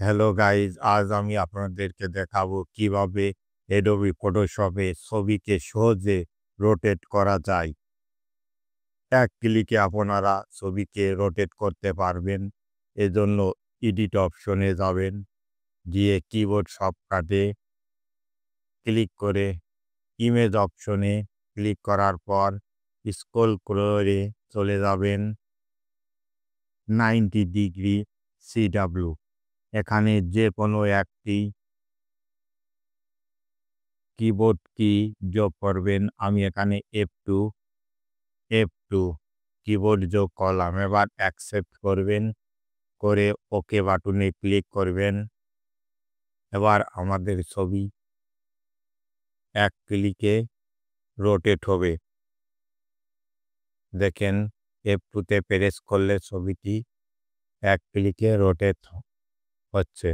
Hello guys, আজ আমি আপনাদেরকে দেখাবো কিভাবে অ্যাডোবি ফটোশপে ছবিকে সহজে রোটেট করা যায়। এক ক্লিকে আপনারা ছবিকে রোটেট করতে পারবেন। এজন্য এডিট অপশনে যাবেন, গিয়ে কিবোর্ড শর্টকাটে ক্লিক করে ইমেজ অপশনে ক্লিক করার পর স্ক্রল করে চলে যাবেন 90 ডিগ্রি CW। এখানে যে কোনো একটি কিবোর্ড কি যোগ করবেন। আমি এখানে F2 কিবোর্ড যোগ করলাম। এবার অ্যাকসেপ্ট করবেন, করে ওকে বাটনে ক্লিক করবেন। এবার আমাদের ছবি এক ক্লিকে রোটেট হবে। দেখেন, F2তে প্রেস করলে ছবিটি এক ক্লিকে রোটেট হচ্ছে।